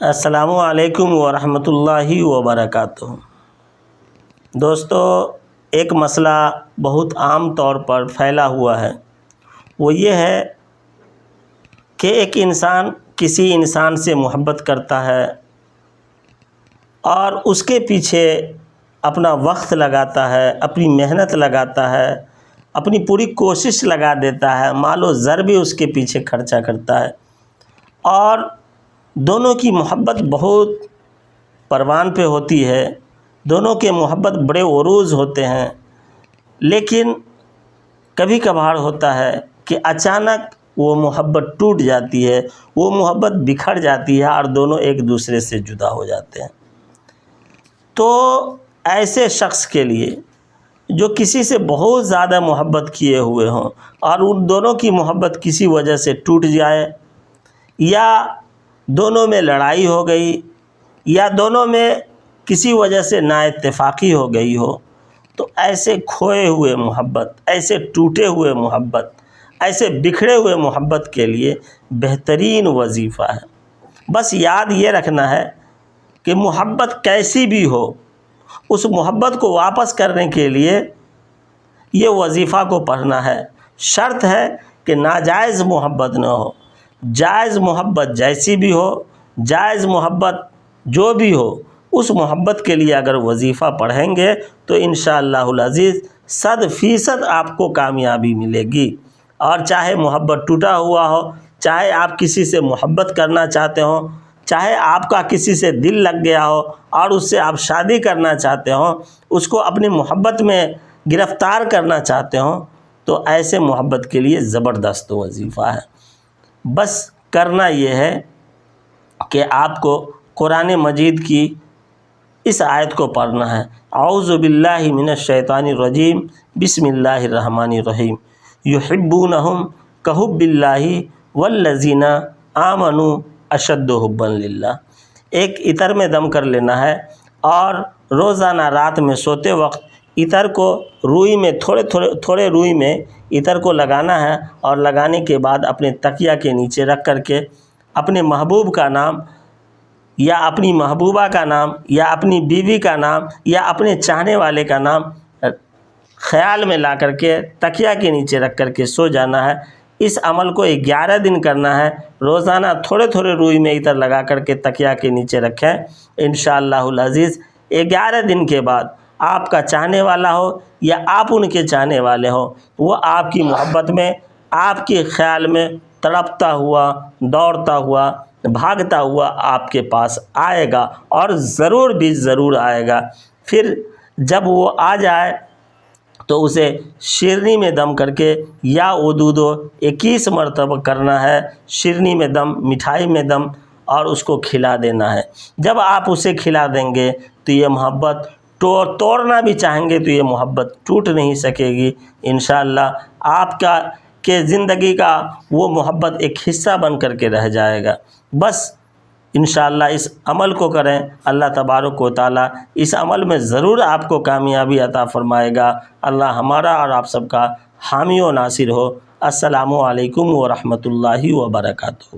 السلام علیکم ورحمۃ اللہ وبرکاتہ۔ دوستو، ایک مسئلہ بہت عام طور پر پھیلا ہوا ہے، وہ یہ ہے کہ ایک انسان کسی انسان سے محبت کرتا ہے اور اس کے پیچھے اپنا وقت لگاتا ہے، اپنی محنت لگاتا ہے، اپنی پوری کوشش لگا دیتا ہے، مال و زر بھی اس کے پیچھے خرچہ کرتا ہے، اور دونوں کی محبت بہت پروان پہ ہوتی ہے، دونوں کے محبت بڑے عروج ہوتے ہیں، لیکن کبھی کبھار ہوتا ہے کہ اچانک وہ محبت ٹوٹ جاتی ہے، وہ محبت بکھر جاتی ہے اور دونوں ایک دوسرے سے جدا ہو جاتے ہیں۔ تو ایسے شخص کے لیے جو کسی سے بہت زیادہ محبت کیے ہوئے ہوں اور ان دونوں کی محبت کسی وجہ سے ٹوٹ جائے، یا دونوں میں لڑائی ہو گئی، یا دونوں میں کسی وجہ سے نا اتفاقی ہو گئی ہو، تو ایسے کھوئے ہوئے محبت، ایسے ٹوٹے ہوئے محبت، ایسے بکھرے ہوئے محبت کے لیے بہترین وظیفہ ہے۔ بس یاد یہ رکھنا ہے کہ محبت کیسی بھی ہو، اس محبت کو واپس کرنے کے لیے یہ وظیفہ کو پڑھنا ہے۔ شرط ہے کہ ناجائز محبت نہ ہو، جائز محبت جیسی بھی ہو، جائز محبت جو بھی ہو، اس محبت کے لیے اگر وظیفہ پڑھیں گے تو انشاءاللہ العزیز 100% آپ کو کامیابی ملے گی۔ اور چاہے محبت ٹوٹا ہوا ہو، چاہے آپ کسی سے محبت کرنا چاہتے ہوں، چاہے آپ کا کسی سے دل لگ گیا ہو اور اس سے آپ شادی کرنا چاہتے ہوں، اس کو اپنی محبت میں گرفتار کرنا چاہتے ہوں، تو ایسے محبت کے لیے زبردست وظیفہ ہے۔ بس کرنا یہ ہے کہ آپ کو قرآن مجید کی اس آیت کو پڑھنا ہے، اعوذ باللہ من الشیطان الرجیم، بسم اللہ الرحمن الرحیم، یحبونہم کحب اللہ والذین آمنوا اشد حبا للہ۔ ایک عطر میں دم کر لینا ہے اور روزانہ رات میں سوتے وقت عطر کو روئی میں تھوڑے روئی میں عطر کو لگانا ہے، اور لگانے کے بعد اپنے تکیہ کے نیچے رکھ کر کے اپنے محبوب کا نام یا اپنی محبوبہ کا نام یا اپنی بیوی کا نام یا اپنے چاہنے والے کا نام خیال میں لا کر کے تکیہ کے نیچے رکھ کر کے سو جانا ہے۔ اس عمل کو 11 دن کرنا ہے، روزانہ تھوڑے روئی میں عطر لگا کر کے تکیہ کے نیچے رکھیں۔ انشاءاللہ العزیز 11 دن کے بعد آپ کا چاہنے والا ہو یا آپ ان کے چاہنے والے ہوں، وہ آپ کی محبت میں، آپ کے خیال میں تڑپتا ہوا، دوڑتا ہوا، بھاگتا ہوا آپ کے پاس آئے گا، اور ضرور بھی ضرور آئے گا۔ پھر جب وہ آ جائے تو اسے شیرنی میں دم کر کے یا ودودو 21 مرتبہ کرنا ہے، شیرنی میں دم، مٹھائی میں دم، اور اس کو کھلا دینا ہے۔ جب آپ اسے کھلا دیں گے تو یہ محبت توڑنا بھی چاہیں گے تو یہ محبت ٹوٹ نہیں سکے گی۔ انشاءاللہ آپ کے زندگی کا وہ محبت ایک حصہ بن کر کے رہ جائے گا۔ بس انشاءاللہ اس عمل کو کریں، اللہ تبارک و تعالی اس عمل میں ضرور آپ کو کامیابی عطا فرمائے گا۔ اللہ ہمارا اور آپ سب کا حامی و ناصر ہو۔ السلام علیکم ورحمۃ اللہ وبرکاتہ۔